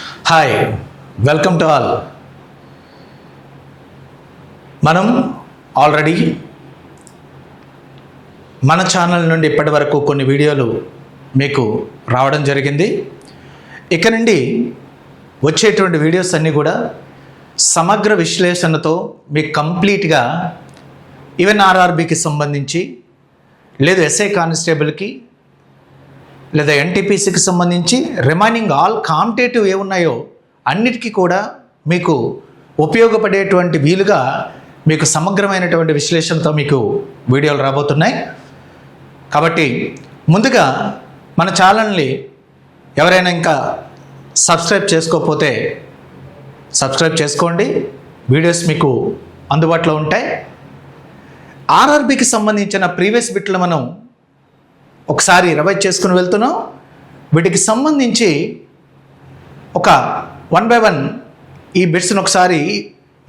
Hi, welcome to all. మనం already మన channel నుండి ఇప్పటి వరకు కొన్ని వీడియోలు మీకు రావడం జరిగింది. ఇక నుండి వచ్చేటువంటి వీడియోస్ అన్నీ కూడా సమగ్ర విశ్లేషణతో మీకు కంప్లీట్గా ఈవెన్ ఆర్ఆర్బికి సంబంధించి లేదు ఎస్ఐ కానిస్టేబుల్కి లేదా ఎన్టీపీసీకి సంబంధించి రిమైనింగ్ ఆల్ కాంపిటేటివ్ ఏమున్నాయో అన్నిటికీ కూడా మీకు ఉపయోగపడేటువంటి వీలుగా మీకు సమగ్రమైనటువంటి విశ్లేషణతో మీకు వీడియోలు రాబోతున్నాయి. కాబట్టి ముందుగా మన ఛానల్ని ఎవరైనా ఇంకా సబ్స్క్రైబ్ చేసుకోకపోతే సబ్స్క్రైబ్ చేసుకోండి. వీడియోస్ మీకు అందుబాటులో ఉంటాయి. ఆర్ఆర్బికి సంబంధించిన ప్రీవియస్ బిట్లు మనం ఒకసారి రివైజ్ చేసుకుని వెళ్తున్నాం. వీటికి సంబంధించి ఒక 1 by 1 ఈ బిట్స్ని ఒకసారి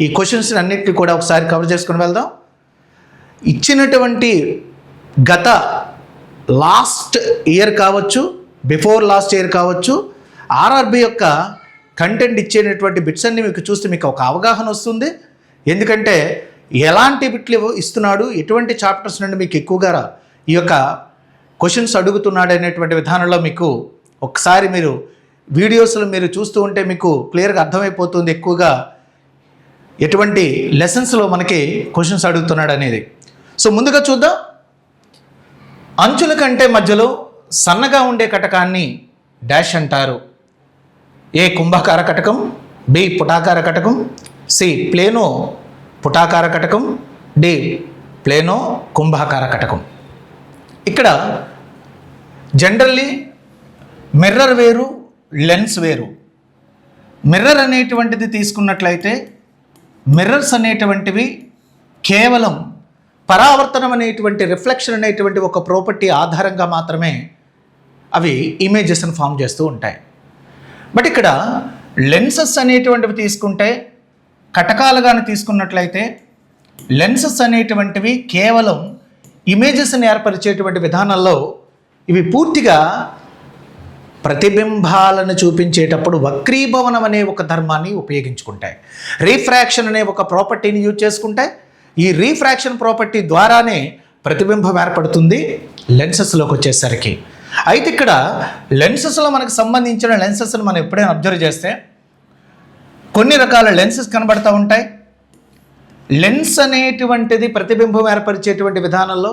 ఈ క్వశ్చన్స్ అన్నిటిని కూడా ఒకసారి కవర్ చేసుకుని వెళ్దాం. ఇచ్చినటువంటి గత లాస్ట్ ఇయర్ కావచ్చు, బిఫోర్ లాస్ట్ ఇయర్ కావచ్చు, ఆర్ఆర్బి యొక్క కంటెంట్ ఇచ్చేటటువంటి బిట్స్ అన్ని మీకు చూస్తే మీకు ఒక అవగాహన వస్తుంది. ఎందుకంటే ఎలాంటి బిట్లు ఇస్తున్నాడు, ఎటువంటి చాప్టర్స్ నుండి మీకు ఎక్కువగా ఈ యొక్క క్వశ్చన్స్ అడుగుతున్నాడు అనేటువంటి విధానంలో మీకు ఒకసారి మీరు వీడియోస్లో మీరు చూస్తూ ఉంటే మీకు క్లియర్గా అర్థమైపోతుంది ఎక్కువగా ఎటువంటి లెసన్స్లో మనకి క్వశ్చన్స్ అడుగుతున్నాడు అనేది. సో ముందుగా చూద్దాం. అంచుల కంటే మధ్యలో సన్నగా ఉండే కటకాన్ని డాష్ అంటారు. ఏ కుంభాకార కటకం, బి పుటాకార కటకం, సి ప్లేనో పుటాకార కటకం, డి ప్లేనో కుంభాకార కటకం. ఇక్కడ జనరల్లీ మిర్రర్ వేరు, లెన్స్ వేరు. మిర్రర్ అనేటువంటిది తీసుకున్నట్లయితే మిర్రర్స్ అనేటువంటివి కేవలం పరావర్తనం అనేటువంటి రిఫ్లెక్షన్ అనేటువంటి ఒక ప్రాపర్టీ ఆధారంగా మాత్రమే అవి ఇమేజెస్ని ఫామ్ చేస్తూ ఉంటాయి. బట్ ఇక్కడ లెన్సెస్ అనేటువంటివి తీసుకుంటే, కటకాలుగానే తీసుకున్నట్లయితే లెన్సెస్ అనేటువంటివి కేవలం ఇమేజెస్ని ఏర్పరిచేటువంటి విధానంలో ఇవి పూర్తిగా ప్రతిబింబాలను చూపించేటప్పుడు వక్రీభవనం అనే ఒక ధర్మాన్ని ఉపయోగించుకుంటాయి. రీఫ్రాక్షన్ అనే ఒక ప్రాపర్టీని యూజ్ చేసుకుంటాయి. ఈ రీఫ్రాక్షన్ ప్రాపర్టీ ద్వారానే ప్రతిబింబం ఏర్పడుతుంది లెన్సెస్లోకి వచ్చేసరికి. అయితే ఇక్కడ లెన్సెస్లో మనకు సంబంధించిన లెన్సెస్ని మనం ఎప్పుడైనా అబ్జర్వ్ చేస్తే కొన్ని రకాల లెన్సెస్ కనబడుతూ ఉంటాయి. లెన్స్ అనేటువంటిది ప్రతిబింబం ఏర్పరిచేటువంటి విధానంలో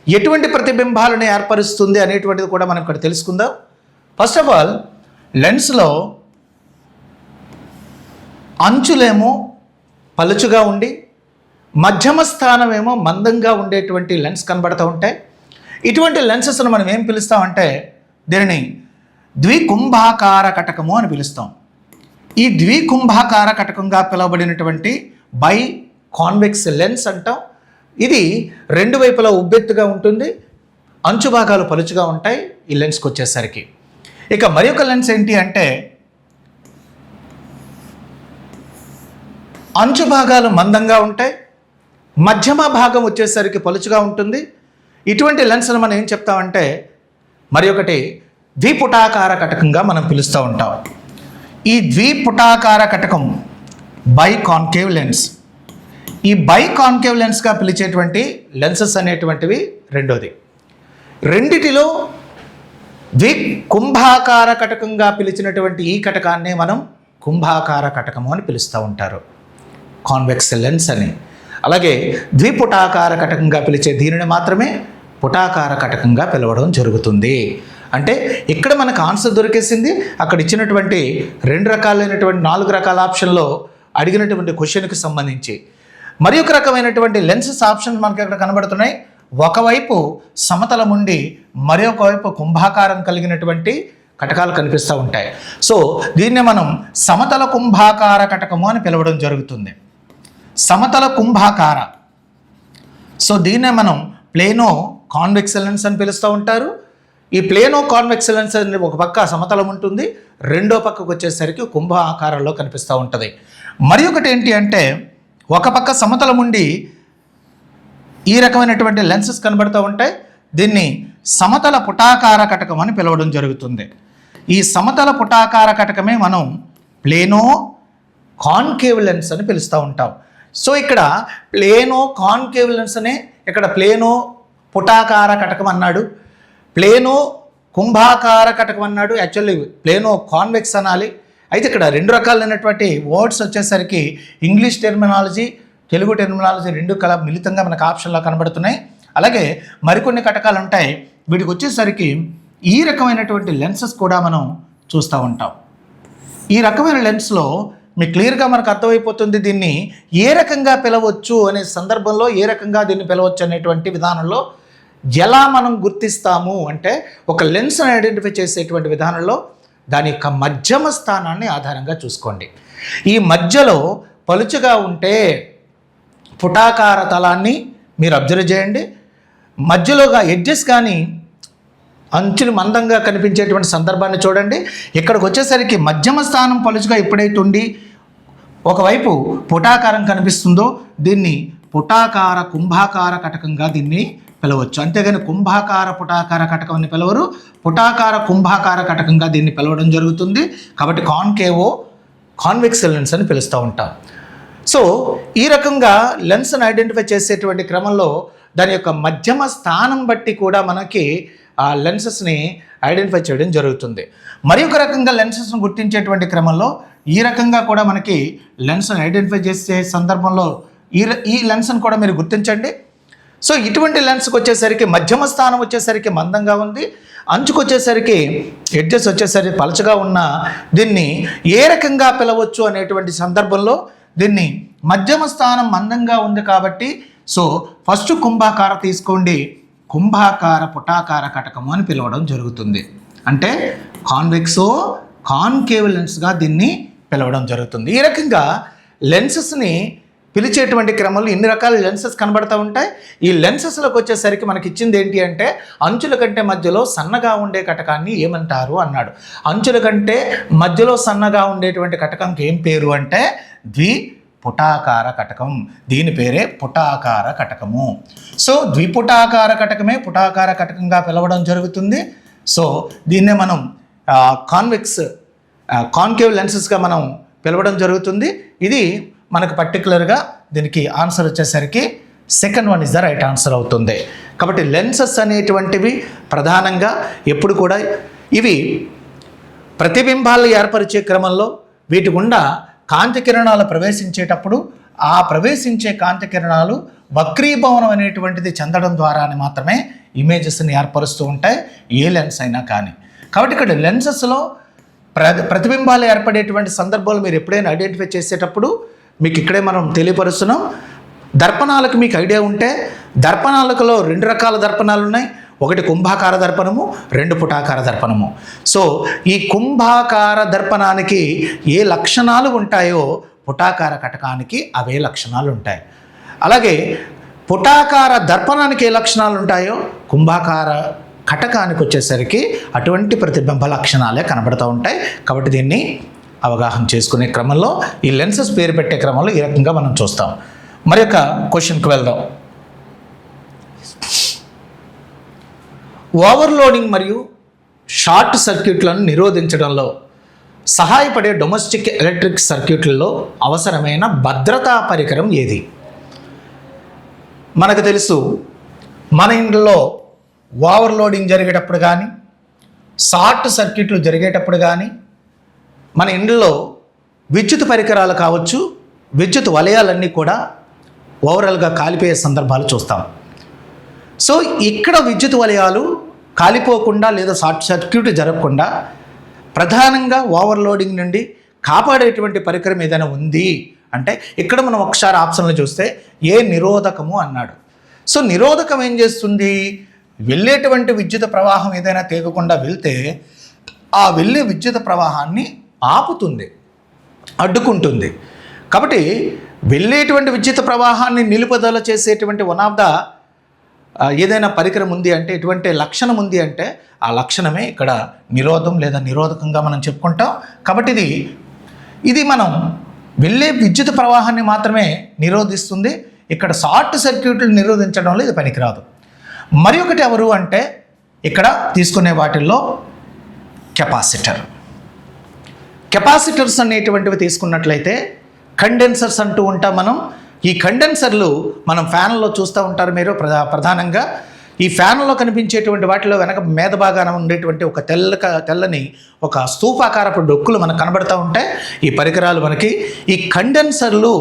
ఎటువంటి ప్రతిబింబాలను ఏర్పరుస్తుంది అనేటువంటిది కూడా మనం ఇక్కడ తెలుసుకుందాం. ఫస్ట్ ఆఫ్ ఆల్, లెన్స్లో అంచులేమో పలుచుగా ఉండి మధ్యమ స్థానమేమో మందంగా ఉండేటువంటి లెన్స్ కనబడుతూ ఉంటాయి. ఇటువంటి లెన్సెస్ను మనం ఏం పిలుస్తామంటే దీనిని ద్వికుంభాకార కటకము అని పిలుస్తాం. ఈ ద్వికుంభాకార కటకంగా పిలువబడినటువంటి బై కాన్వెక్స్ లెన్స్ అంటాం. ఇది రెండు వైపులా ఉబ్బెత్తుగా ఉంటుంది, అంచు భాగాలు పలుచుగా ఉంటాయి ఈ లెన్స్కి వచ్చేసరికి. ఇక మరి ఒక లెన్స్ ఏంటి అంటే అంచు భాగాలు మందంగా ఉంటాయి, మధ్యమ భాగం వచ్చేసరికి పలుచుగా ఉంటుంది. ఇటువంటి లెన్స్ను మనం ఏం చెప్తామంటే మరి ఒకటి ద్విపుటాకార కటకంగా మనం పిలుస్తూ ఉంటాం. ఈ ద్విపుటాకార కటకం బై కాన్కేవ్ లెన్స్. ఈ బై కాన్కేవ్ లెన్స్గా పిలిచేటువంటి లెన్సెస్ అనేటువంటివి రెండోది. రెండిటిలో కుంభాకార కటకంగా పిలిచినటువంటి ఈ కటకాన్నే మనం కుంభాకార కటకము అని పిలుస్తూ ఉంటారు, కాన్వెక్స్ లెన్స్ అని. అలాగే ద్విపుటాకార కటకంగా పిలిచే దీనిని మాత్రమే పుటాకార కటకంగా పిలవడం జరుగుతుంది. అంటే ఇక్కడ మనకు ఆన్సర్ దొరికేసింది. అక్కడ ఇచ్చినటువంటి 2 రకాలైనటువంటి 4 రకాల ఆప్షన్లో అడిగినటువంటి క్వశ్చన్కి సంబంధించి మరి ఒక రకమైనటువంటి లెన్సెస్ ఆప్షన్స్ మనకి అక్కడ కనబడుతున్నాయి. ఒకవైపు సమతలం ఉండి మరి ఒక వైపు కుంభాకారం కలిగినటువంటి కటకాలు కనిపిస్తూ ఉంటాయి. సో దీన్నే మనం సమతల కుంభాకార కటకము అని పిలవడం జరుగుతుంది. సమతల కుంభాకార. సో దీన్నే మనం ప్లేనో కాన్వెక్స్ లెన్స్ అని పిలుస్తూ ఉంటారు. ఈ ప్లేనో కాన్వెక్స్ లెన్స్ అనేది ఒక పక్క సమతలం ఉంటుంది, రెండో పక్కకు వచ్చేసరికి కుంభ ఆకారంలో కనిపిస్తూ ఉంటుంది. మరి ఒకటి ఏంటి అంటే ఒక పక్క సమతలం ఉండి ఈ రకమైనటువంటి లెన్సెస్ కనబడుతూ ఉంటాయి. దీన్ని సమతల పుటాకార కటకం అని పిలవడం జరుగుతుంది. ఈ సమతల పుటాకార కటకమే మనం ప్లేనో కాన్కేవ్ లెన్స్ అని పిలుస్తూ ఉంటాం. సో ఇక్కడ ప్లేనో కాన్కేవ్ లెన్స్ అనే ఇక్కడ ప్లేనో పుటాకార కటకం అన్నాడు, ప్లేనో కుంభాకార కటకం అన్నాడు. యాక్చువల్లీ ప్లేనో కాన్వెక్స్ అనాలి. అయితే ఇక్కడ రెండు రకాలైనటువంటి వర్డ్స్ వచ్చేసరికి ఇంగ్లీష్ టెర్మినాలజీ, తెలుగు టెర్మినాలజీ రెండు మిళితంగా మనకు ఆప్షన్లో కనబడుతున్నాయి. అలాగే మరికొన్ని కటకాలు ఉంటాయి. వీటికి వచ్చేసరికి ఈ రకమైనటువంటి లెన్సెస్ కూడా మనం చూస్తూ ఉంటాం. ఈ రకమైన లెన్స్లో మీకు క్లియర్గా మనకు అర్థమైపోతుంది దీన్ని ఏ రకంగా పిలవచ్చు అనే సందర్భంలో, ఏ రకంగా దీన్ని పిలవచ్చు అనేటువంటి విధానంలో ఎలా మనం గుర్తిస్తాము అంటే ఒక లెన్స్ని ఐడెంటిఫై చేసేటువంటి విధానంలో దాని యొక్క మధ్యమ స్థానాన్ని ఆధారంగా చూసుకోండి. ఈ మధ్యలో పలుచగా ఉంటే పుటాకార తలాన్ని మీరు అబ్జర్వ్ చేయండి. మధ్యలోగా ఎడ్జెస్ కానీ అంచులు మందంగా కనిపించేటువంటి సందర్భాన్ని చూడండి. ఇక్కడికి వచ్చేసరికి మధ్యమ స్థానం పలుచుగా ఎప్పుడైతే ఉండి ఒకవైపు పుటాకారం కనిపిస్తుందో దీన్ని పుటాకార కుంభాకార కటకంగా దీన్ని పిలవచ్చు. అంతేగాని కుంభాకార పుటాకార కటకం అని పిలవరు, పుటాకార కుంభాకార కటకంగా దీన్ని పిలవడం జరుగుతుంది. కాబట్టి కాన్వెక్స్ లెన్స్ అని పిలుస్తూ ఉంటాం. సో ఈ రకంగా లెన్స్ని ఐడెంటిఫై చేసేటువంటి క్రమంలో దాని యొక్క మధ్యమ స్థానం బట్టి కూడా మనకి ఆ లెన్సెస్ని ఐడెంటిఫై చేయడం జరుగుతుంది. మరి ఒక రకంగా లెన్సెస్ను గుర్తించేటువంటి క్రమంలో ఈ రకంగా కూడా మనకి లెన్స్ని ఐడెంటిఫై చేసే సందర్భంలో ఈ లెన్స్ని కూడా మీరు గుర్తించండి. సో ఇటువంటి లెన్స్కి వచ్చేసరికి మధ్యమ స్థానం వచ్చేసరికి మందంగా ఉంది, అంచుకు వచ్చేసరికి ఎడ్జెస్ వచ్చేసరికి పలచగా ఉన్న దీన్ని ఏ రకంగా పిలవచ్చు అనేటువంటి సందర్భంలో దీన్ని మధ్యమ స్థానం మందంగా ఉంది కాబట్టి సో ఫస్ట్ కుంభాకార తీసుకోండి, కుంభాకార పుటాకార కటకము అని పిలవడం జరుగుతుంది. అంటే కాన్వెక్సో కాన్కేవ్ లెన్స్గా దీన్ని పిలవడం జరుగుతుంది. ఈ రకంగా లెన్సెస్ని పిలిచేటువంటి క్రమంలో ఇన్ని రకాల లెన్సెస్ కనబడుతూ ఉంటాయి. ఈ లెన్సెస్లోకి వచ్చేసరికి మనకి ఇచ్చింది ఏంటి అంటే అంచుల కంటే మధ్యలో సన్నగా ఉండే కటకాన్ని ఏమంటారు అన్నాడు. అంచుల కంటే మధ్యలో సన్నగా ఉండేటువంటి కటకంకి ఏం పేరు అంటే ద్విపుటాకార కటకం. దీని పేరే పుటాకార కటకము. సో ద్విపుటాకార కటకమే పుటాకార కటకంగా పిలవడం జరుగుతుంది. సో దీన్నే మనం కాన్కేవ్ లెన్సెస్గా మనం పిలవడం జరుగుతుంది. ఇది మనకు పర్టికులర్గా దీనికి ఆన్సర్ వచ్చేసరికి second one is the right answer అవుతుంది. కాబట్టి లెన్సెస్ అనేటువంటివి ప్రధానంగా ఎప్పుడు కూడా ఇవి ప్రతిబింబాలు ఏర్పరిచే క్రమంలో వీటి గుండా కాంతి కిరణాలు ప్రవేశించేటప్పుడు ఆ ప్రవేశించే కాంతి కిరణాలు వక్రీభవనం అనేటువంటిది చెందడం ద్వారానే మాత్రమే ఇమేజెస్ని ఏర్పరుస్తూ ఉంటాయి ఏ లెన్స్ అయినా కానీ. కాబట్టి ఇక్కడ లెన్సెస్లో ప్రతిబింబాలు ఏర్పడేటువంటి సందర్భాలు మీరు ఎప్పుడైనా ఐడెంటిఫై చేసేటప్పుడు మీకు ఇక్కడే మనం తెలియపరుస్తున్నాం. దర్పణాలకు మీకు ఐడియా ఉంటే దర్పణాలలో రెండు రకాల దర్పణాలు ఉన్నాయి. ఒకటి కుంభాకార దర్పణము, రెండు పుటాకార దర్పణము. సో ఈ కుంభాకార దర్పణానికి ఏ లక్షణాలు ఉంటాయో పుటాకార కటకానికి అవే లక్షణాలు ఉంటాయి. అలాగే పుటాకార దర్పణానికి ఏ లక్షణాలు ఉంటాయో కుంభాకార కటకానికి వచ్చేసరికి అటువంటి ప్రతిబింబ లక్షణాలే కనబడుతూ ఉంటాయి. కాబట్టి దీన్ని అవగాహన చేసుకునే క్రమంలో ఈ లెన్సెస్ పేరు పెట్టే క్రమంలో ఈ రకంగా మనం చూస్తాం. మరి యొక్క క్వశ్చన్కి వెళ్దాం. ఓవర్లోడింగ్ మరియు షార్ట్ సర్క్యూట్లను నిరోధించడంలో సహాయపడే డొమెస్టిక్ ఎలక్ట్రిక్ సర్క్యూట్లలో అవసరమైన భద్రతా పరికరం ఏది? మనకు తెలుసు మన ఇంట్లో ఓవర్లోడింగ్ జరిగేటప్పుడు కానీ షార్ట్ సర్క్యూట్లు జరిగేటప్పుడు కానీ మన ఇంట్లో విద్యుత్ పరికరాలు కావచ్చు, విద్యుత్ వలయాలన్నీ కూడా ఓవరాల్గా కాలిపోయే సందర్భాలు చూస్తాం. సో ఇక్కడ విద్యుత్ వలయాలు కాలిపోకుండా లేదా షార్ట్ సర్క్యూట్ జరగకుండా ప్రధానంగా ఓవర్లోడింగ్ నుండి కాపాడేటువంటి పరికరం ఏదైనా ఉంది అంటే ఇక్కడ మనం ఒకసారి ఆప్షన్లు చూస్తే ఏ నిరోధకము అన్నాడు. సో నిరోధకం ఏం చేస్తుంది? వెళ్ళేటువంటి విద్యుత్ ప్రవాహం ఏదైనా తేగకుండా వెళ్తే ఆ వెళ్ళే విద్యుత్ ప్రవాహాన్ని ఆపుతుంది, అడ్డుకుంటుంది. కాబట్టి వెళ్ళేటువంటి విద్యుత్ ప్రవాహాన్ని నిలుపుదల చేసేటువంటి వన్ ఆఫ్ ద ఏదైనా పరికరం ఉంది అంటే ఎటువంటి లక్షణం ఉంది అంటే ఆ లక్షణమే ఇక్కడ నిరోధం లేదా నిరోధకంగా మనం చెప్పుకుంటాం. కాబట్టి ఇది మనం వెళ్ళే విద్యుత్ ప్రవాహాన్ని మాత్రమే నిరోధిస్తుంది. ఇక్కడ షార్ట్ సర్క్యూట్లు నిరోధించడంలో ఇది పనికిరాదు. మరి ఒకటి ఎవరు అంటే ఇక్కడ తీసుకునే వాటిల్లో కెపాసిటర్స్ అనేటువంటివి తీసుకున్నట్లయితే కండెన్సర్స్ అంటూ ఉంటాం మనం. ఈ కండెన్సర్లు మనం ఫ్యాన్లో చూస్తూ ఉంటారు మీరు. ప్రధానంగా ఈ ఫ్యాన్లో కనిపించేటువంటి వాటిలో వెనక మీద భాగాన ఉండేటువంటి ఒక తెల్లని ఒక స్తూపాకారపు డొక్కులు మనకు కనబడుతూ ఉంటాయి. ఈ పరికరాలు మనకి ఈ కండెన్సర్లు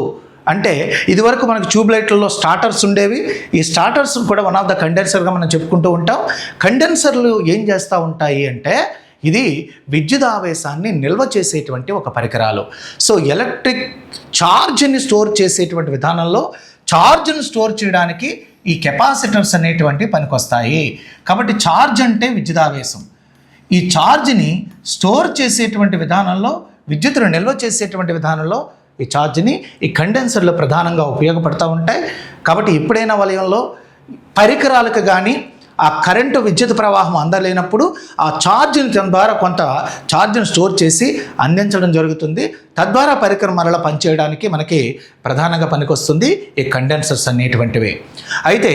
అంటే ఇదివరకు మనకు ట్యూబ్లైట్లలో స్టార్టర్స్ ఉండేవి. ఈ స్టార్టర్స్ కూడా వన్ ఆఫ్ ద కండెన్సర్గా మనం చెప్పుకుంటూ ఉంటాం. కండెన్సర్లు ఏం చేస్తూ ఉంటాయి అంటే ఇది విద్యుత్ ఆవేశాన్ని నిల్వ చేసేటువంటి ఒక పరికరాలు. సో ఎలక్ట్రిక్ ఛార్జ్ని స్టోర్ చేసేటువంటి విధానంలో ఛార్జ్ని స్టోర్ చేయడానికి ఈ కెపాసిటర్స్ అనేటువంటి పనికొస్తాయి. కాబట్టి ఛార్జ్ అంటే విద్యుత్ ఆవేశం. ఈ ఛార్జ్ని స్టోర్ చేసేటువంటి విధానంలో, విద్యుత్తును నిల్వ చేసేటువంటి విధానంలో ఈ ఛార్జ్ని ఈ కండెన్సర్లు ప్రధానంగా ఉపయోగపడుతూ ఉంటాయి. కాబట్టి ఎప్పుడైనా వలయంలో పరికరాలకు కానీ ఆ కరెంటు విద్యుత్ ప్రవాహం అందలేనప్పుడు ఆ ఛార్జ్ని ద్వారా కొంత ఛార్జ్ని స్టోర్ చేసి అందించడం జరుగుతుంది. తద్వారా పరికరం మరలా పనిచేయడానికి మనకి ప్రధానంగా పనికొస్తుంది ఈ కండెన్సర్స్ అనేటువంటివి. అయితే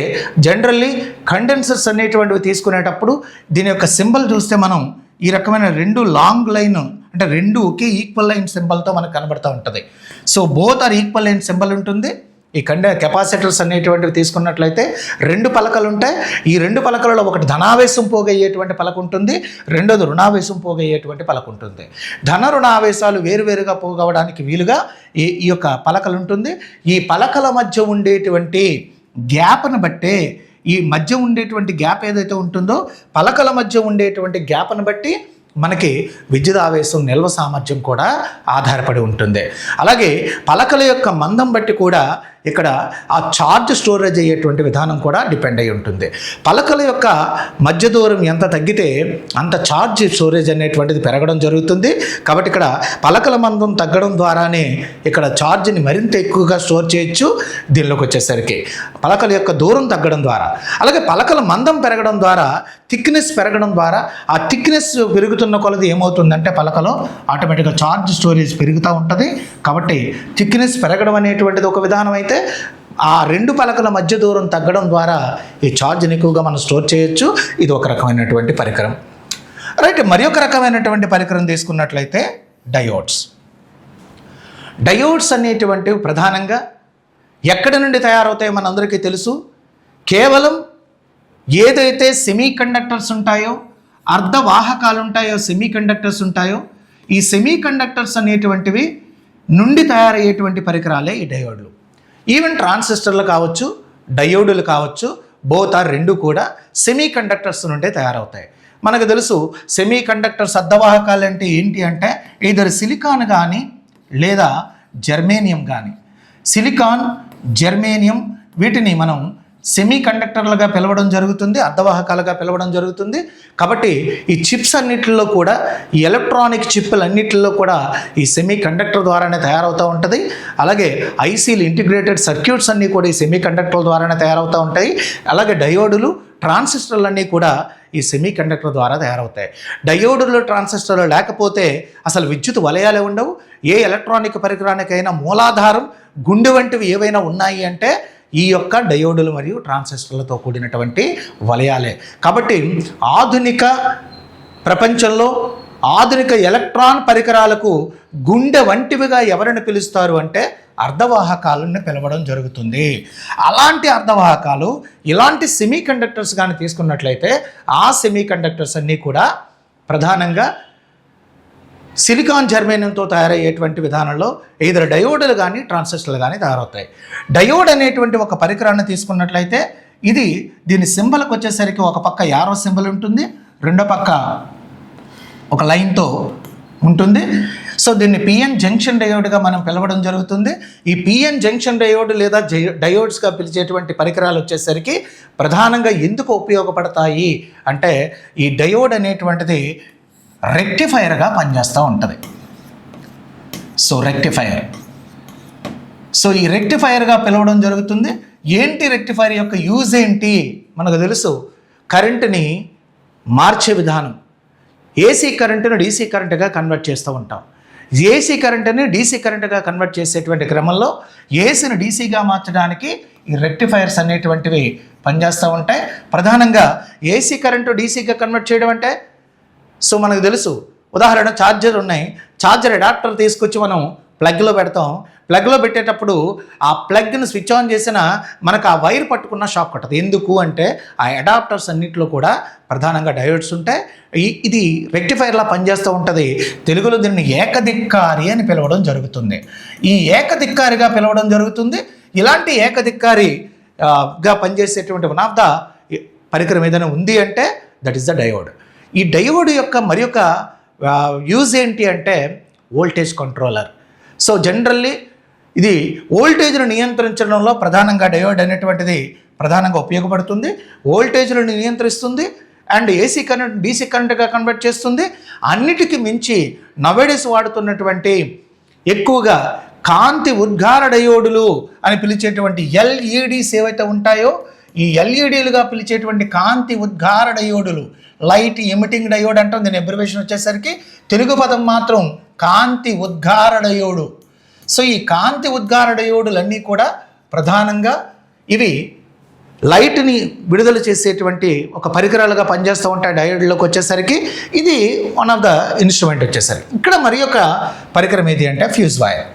జనరల్లీ కండెన్సర్స్ అనేటువంటివి తీసుకునేటప్పుడు దీని యొక్క సింబల్ చూస్తే మనం ఈ రకమైన రెండు లాంగ్ లైన్ అంటే రెండు ఒకే ఈక్వల్ లైన్ సింబల్తో మనకు కనబడుతూ ఉంటుంది. So both are equal line symbol ఉంటుంది. ఈ కెపాసిటర్స్ అనేటువంటివి తీసుకున్నట్లయితే రెండు పలకలు ఉంటాయి. ఈ రెండు పలకలలో ఒకటి ధనావేశం పోగయ్యేటువంటి పలక ఉంటుంది, రెండోది రుణావేశం పోగయ్యేటువంటి పలక ఉంటుంది. ధన రుణావేశాలు వేరువేరుగా పోగవడానికి వీలుగా ఈ యొక్క పలకలు ఉంటుంది. ఈ పలకల మధ్య ఉండేటువంటి గ్యాప్ను బట్టే, ఈ మధ్య ఉండేటువంటి గ్యాప్ ఏదైతే ఉంటుందో పలకల మధ్య ఉండేటువంటి గ్యాప్ను బట్టి మనకి విద్యుత్ ఆవేశం నిల్వ సామర్థ్యం కూడా ఆధారపడి ఉంటుంది. అలాగే పలకల యొక్క మందం బట్టి కూడా ఇక్కడ ఆ ఛార్జ్ స్టోరేజ్ అయ్యేటువంటి విధానం కూడా డిపెండ్ అయి ఉంటుంది. పలకల యొక్క మధ్య దూరం ఎంత తగ్గితే అంత ఛార్జ్ స్టోరేజ్ అనేటువంటిది పెరగడం జరుగుతుంది. కాబట్టి ఇక్కడ పలకల మందం తగ్గడం ద్వారానే ఇక్కడ ఛార్జ్ని మరింత ఎక్కువగా స్టోర్ చేయొచ్చు. దీనిలోకి వచ్చేసరికి పలకల యొక్క దూరం తగ్గడం ద్వారా, అలాగే పలకల మందం పెరగడం ద్వారా, థిక్నెస్ పెరగడం ద్వారా, ఆ థిక్నెస్ పెరుగుతున్న కొలది ఏమవుతుందంటే పలకలో ఆటోమేటిక్గా ఛార్జ్ స్టోరేజ్ పెరుగుతూ ఉంటుంది. కాబట్టి థిక్నెస్ పెరగడం అనేటువంటిది ఒక విధానం అయితే ఆ రెండు పలకల మధ్య దూరం తగ్గడం ద్వారా ఈ ఛార్జ్ని ఎక్కువగా మనం స్టోర్ చేయొచ్చు. ఇది ఒక రకమైనటువంటి పరికరం. రైట్, మరి ఒక రకమైనటువంటి పరికరం తీసుకున్నట్లయితే డయోడ్స్ అనేటువంటివి ప్రధానంగా ఎక్కడి నుండి తయారవుతాయో మనందరికీ తెలుసు. కేవలం ఏదైతే సెమీ కండక్టర్స్ ఉంటాయో, అర్ధవాహకాలు ఉంటాయో, సెమీ కండక్టర్స్ ఉంటాయో, ఈ సెమీ కండక్టర్స్ అనేటువంటివి నుండి తయారయ్యేటువంటి పరికరాలే ఈ డయోడ్లు. ఈవెన్ ట్రాన్సిస్టర్లు కావచ్చు, డయోడులు కావచ్చు, బోత్ ఆర్ రెండు కూడా సెమీ కండక్టర్స్ నుండే తయారవుతాయి. మనకు తెలుసు సెమీ కండక్టర్స్ అర్ధవాహకాలు అంటే ఏంటి అంటే ఈధర్ సిలికాన్ కానీ లేదా జర్మేనియం కానీ. సిలికాన్, జర్మేనియం వీటిని మనం సెమీ కండక్టర్లుగా పిలవడం జరుగుతుంది, అర్ధవాహకాలుగా పిలవడం జరుగుతుంది. కాబట్టి ఈ చిప్స్ అన్నిటిలో కూడా, ఈ ఎలక్ట్రానిక్ చిప్పులన్నిటిలో కూడా ఈ సెమీ కండక్టర్ ద్వారానే తయారవుతూ ఉంటుంది. అలాగే ఐసీలు, ఇంటిగ్రేటెడ్ సర్క్యూట్స్ అన్నీ కూడా ఈ సెమీ కండక్టర్ ద్వారానే తయారవుతూ ఉంటాయి. అలాగే డయోడులు, ట్రాన్సిస్టర్లు అన్నీ కూడా ఈ సెమీ కండక్టర్ ద్వారా తయారవుతాయి. డయోడులు, ట్రాన్సిస్టర్లు లేకపోతే అసలు విద్యుత్ వలయాలే ఉండవు. ఏ ఎలక్ట్రానిక్ పరికరానికైనా మూలాధారం, గుండె వంటివి ఏవైనా ఉన్నాయి అంటే ఈ యొక్క డయోడులు మరియు ట్రాన్సిస్టర్లతో కూడినటువంటి వలయాలే. కాబట్టి ఆధునిక ప్రపంచంలో ఆధునిక ఎలక్ట్రాన్ పరికరాలకు గుండె వంటివిగా ఎవరిని పిలుస్తారు అంటే అర్ధవాహకాలను పిలవడం జరుగుతుంది. అలాంటి అర్ధవాహకాలు, ఇలాంటి సెమీ కండక్టర్స్ కానీ తీసుకున్నట్లయితే ఆ సెమీ కండక్టర్స్ అన్నీ కూడా ప్రధానంగా సిలికాన్, జర్మేనియంతో తయారయ్యేటువంటి విధానంలో ఈధర్ డయోడులు కానీ ట్రాన్సిస్టర్లు కానీ తయారవుతాయి. డయోడ్ అనేటువంటి ఒక పరికరాన్ని తీసుకున్నట్లయితే ఇది దీని సింబల్కి వచ్చేసరికి ఒక పక్క యారో సింబల్ ఉంటుంది, రెండో పక్క ఒక లైన్తో ఉంటుంది. సో దీన్ని పిఎన్ జంక్షన్ డయోడ్గా మనం పిలవడం జరుగుతుంది. ఈ పిఎన్ జంక్షన్ డయోడ్ లేదా డయోడ్స్గా పిలిచేటువంటి పరికరాలు వచ్చేసరికి ప్రధానంగా ఎందుకు ఉపయోగపడతాయి అంటే ఈ డయోడ్ అనేటువంటిది రెక్టిఫైర్గా పనిచేస్తూ ఉంటుంది. సో ఈ రెక్టిఫైర్గా పిలవడం జరుగుతుంది. ఏంటి రెక్టిఫైర్ యొక్క యూజ్ ఏంటి? మనకు తెలుసు కరెంటుని మార్చే విధానం. ఏసీ కరెంటును డీసీ కరెంటుగా కన్వర్ట్ చేస్తూ ఉంటాం. ఏసీ కరెంటుని డీసీ కరెంటుగా కన్వర్ట్ చేసేటువంటి క్రమంలో ఏసీని డీసీగా మార్చడానికి ఈ రెక్టిఫైర్స్ అనేటువంటివి పనిచేస్తూ ఉంటాయి. ప్రధానంగా ఏసీ కరెంటు డీసీగా కన్వర్ట్ చేయడం అంటే సో మనకు తెలుసు, ఉదాహరణ ఛార్జర్ ఉన్నాయి, ఛార్జర్ అడాప్టర్ తీసుకొచ్చి మనం ప్లగ్లో పెడతాం. ప్లగ్లో పెట్టేటప్పుడు ఆ ప్లగ్ని స్విచ్ ఆన్ చేసిన మనకు ఆ వైర్ పట్టుకున్న షాక్ కొట్టదు. ఎందుకు అంటే ఆ అడాప్టర్స్ అన్నింటిలో కూడా ప్రధానంగా డయోడ్స్ ఉంటాయి. ఇది రెక్టిఫైర్లా పనిచేస్తూ ఉంటుంది. తెలుగులో దీన్ని ఏకదిక్కారి అని పిలవడం జరుగుతుంది. ఈ ఏకదిక్కారిగా పిలవడం జరుగుతుంది. ఇలాంటి ఏకదిక్కారిగా పనిచేసేటువంటి వన్ ఆఫ్ ద పరికరం ఏదైనా ఉంది అంటే దట్ ఈస్ ద డయోడ్. ఈ డయోడ్ యొక్క మరి యొక్క యూజ్ ఏంటి అంటే వోల్టేజ్ కంట్రోలర్. సో జనరల్లీ ఇది వోల్టేజ్ను నియంత్రించడంలో ప్రధానంగా డయోడ్ అనేటువంటిది ప్రధానంగా ఉపయోగపడుతుంది. వోల్టేజ్లను నియంత్రిస్తుంది అండ్ ఏసీ కరెంట్ డీసీ కరెంట్గా కన్వర్ట్ చేస్తుంది. అన్నిటికీ మించి నవేడేస్ వాడుతున్నటువంటి ఎక్కువగా కాంతి ఉద్గార డయోడులు అని పిలిచేటువంటి ఎల్ఈడీస్ ఏవైతే ఉంటాయో ఈ ఎల్ఈడీలుగా పిలిచేటువంటి కాంతి ఉద్గార డయోడులు, లైట్ ఎమిటింగ్ డయోడ్ అంటాం. దీని అబ్రివేషన్ వచ్చేసరికి తెలుగు పదం మాత్రం కాంతి ఉద్గార డయోడు. సో ఈ కాంతి ఉద్గార డయోడులన్నీ కూడా ప్రధానంగా ఇవి లైట్ని విడుదల చేసేటువంటి ఒక పరికరాలుగా పనిచేస్తూ ఉంటాయి. డయోడ్లోకి వచ్చేసరికి ఇది వన్ ఆఫ్ ద ఇన్స్ట్రుమెంట్ వచ్చేసరికి. ఇక్కడ మరి ఒక పరికరం ఏది అంటే ఫ్యూజ్ వైర్.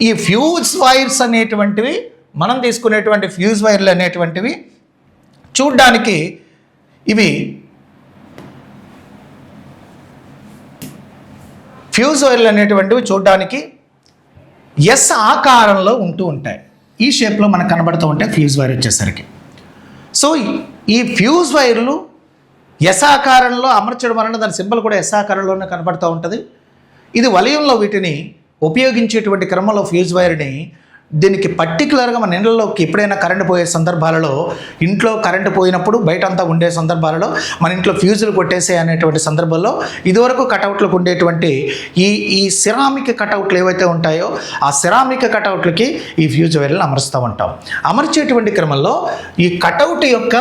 ఈ ఫ్యూజ్ వైర్స్ అనేటువంటివి మనం తీసుకునేటువంటి ఫ్యూజ్ వైర్లు అనేటువంటివి చూడ్డానికి ఇవి ఫ్యూజ్ వైర్లు అనేటువంటివి చూడడానికి ఎస్ ఆకారంలో ఉంటూ ఉంటాయి. ఈ షేప్లో మనకు కనబడుతూ ఉంటాయి ఫ్యూజ్ వైర్ వచ్చేసరికి. సో ఈ ఫ్యూజ్ వైర్లు ఎస్ ఆకారంలో అమర్చడం వలన దాని సింబల్ కూడా ఎస్ ఆకారంలోనే కనబడుతూ ఉంటుంది. ఇది వలయంలో వీటిని ఉపయోగించేటువంటి క్రమంలో ఫ్యూజ్ వైర్ని దీనికి పర్టికులర్గా మన ఇళ్ళలోకి ఎప్పుడైనా కరెంటు పోయే సందర్భాలలో, ఇంట్లో కరెంటు పోయినప్పుడు బయట అంతా ఉండే సందర్భాలలో మన ఇంట్లో ఫ్యూజులు కొట్టేసే అనేటువంటి సందర్భంలో ఇదివరకు కటౌట్లకు ఉండేటువంటి ఈ సిరామిక్ కటౌట్లు ఏవైతే ఉంటాయో ఆ సిరామిక్ కటౌట్లకి ఈ ఫ్యూజ్ వైర్లను అమరుస్తూ ఉంటాం. అమర్చేటువంటి క్రమంలో ఈ కటౌట్ యొక్క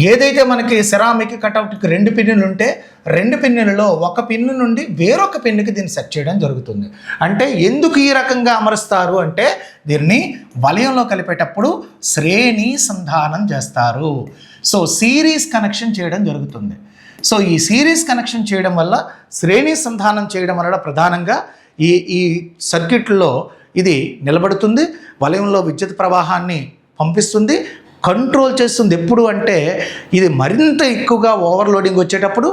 ఏదైతే మనకి సెరామిక్ కటౌట్కి 2 పిన్నులు ఉంటే 2 పిన్నులలో ఒక పిన్ను నుండి వేరొక పిన్నుకి దీన్ని సెట్ చేయడం జరుగుతుంది. అంటే ఎందుకు ఈ రకంగా అమరుస్తారు అంటే దీన్ని వలయంలో కలిపేటప్పుడు శ్రేణి సంధానం చేస్తారు. సో సిరీస్ కనెక్షన్ చేయడం జరుగుతుంది. సో ఈ సిరీస్ కనెక్షన్ చేయడం వల్ల, శ్రేణి సంధానం చేయడం వల్ల ప్రధానంగా ఈ సర్క్యూట్లో ఇది నిలబడుతుంది. వలయంలో విద్యుత్ ప్రవాహాన్ని పంపిస్తుంది, కంట్రోల్ చేస్తుంది. ఎప్పుడు అంటే ఇది మరింత ఎక్కువగా ఓవర్లోడింగ్ వచ్చేటప్పుడు,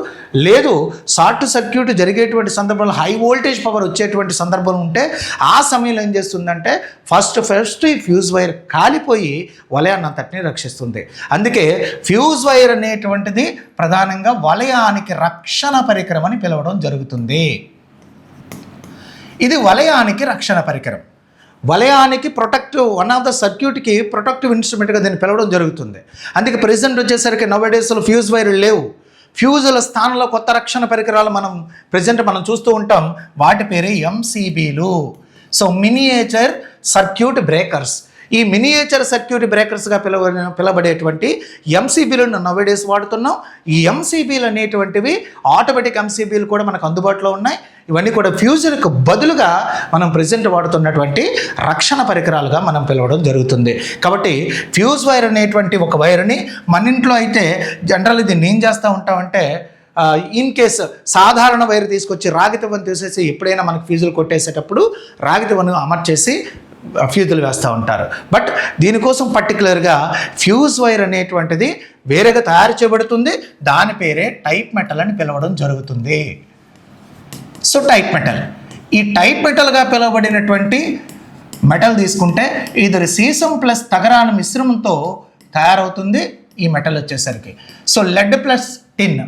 లేదు షార్ట్ సర్క్యూట్ జరిగేటువంటి సందర్భంలో హై వోల్టేజ్ పవర్ వచ్చేటువంటి సందర్భం ఉంటే ఆ సమయంలో ఏం చేస్తుందంటే ఫస్ట్ ఈ ఫ్యూజ్ వైర్ కాలిపోయి వలయాన్ని అంతటిని రక్షిస్తుంది. అందుకే ఫ్యూజ్ వైర్ అనేటువంటిది ప్రధానంగా వలయానికి రక్షణ పరికరం అని పిలవడం జరుగుతుంది. ఇది వలయానికి రక్షణ పరికరం. వలయానికి ప్రొటెక్టివ్, వన్ ఆఫ్ ద సర్క్యూట్కి ప్రొటెక్టివ్ ఇన్స్ట్రుమెంట్గా దీన్ని పిలవడం జరుగుతుంది. అందుకే ప్రెజెంట్ వచ్చేసరికి నవడేస్లో ఫ్యూజ్ వైర్లు లేవు. ఫ్యూజుల స్థానంలో కొత్త రక్షణ పరికరాలు మనం చూస్తూ ఉంటాం. వాటి పేరే ఎంసీబీలు. So miniature circuit breakers. ఈ మినియేచర్ సర్క్యూట్ బ్రేకర్స్గా పిలవబడేటువంటి ఎంసీబీలను నవడేస్ వాడుతున్నాం. ఈ ఎంసీబీలు అనేటువంటివి ఆటోమేటిక్ ఎంసీబీలు కూడా మనకు అందుబాటులో ఉన్నాయి. ఇవన్నీ కూడా ఫ్యూజులకు బదులుగా మనం ప్రెజెంట్ వాడుతున్నటువంటి రక్షణ పరికరాలుగా మనం పిలవడం జరుగుతుంది. కాబట్టి ఫ్యూజ్ వైర్ అనేటువంటి ఒక వైర్ని మన ఇంట్లో అయితే జనరల్ దీన్ని ఏం చేస్తూ ఉంటామంటే ఇన్ కేస్ సాధారణ వైర్ తీసుకొచ్చి రాగితవను తీసేసి ఎప్పుడైనా మనకు ఫ్యూజులు కొట్టేసేటప్పుడు రాగితవను అమర్చేసి ఫ్యూజులు వేస్తూ ఉంటారు. బట్ దీనికోసం పర్టికులర్గా ఫ్యూజ్ వైర్ అనేటువంటిది వేరేగా తయారు చేయబడుతుంది. దాని పేరే టైప్ మెటల్ అని పిలవడం జరుగుతుంది. సో టైప్ మెటల్, ఈ టైప్ మెటల్గా పిలువబడినటువంటి మెటల్ తీసుకుంటే ఇది సీసం ప్లస్ తగరాన మిశ్రమంతో తయారవుతుంది ఈ మెటల్ వచ్చేసరికి. సో లెడ్ ప్లస్ టిన్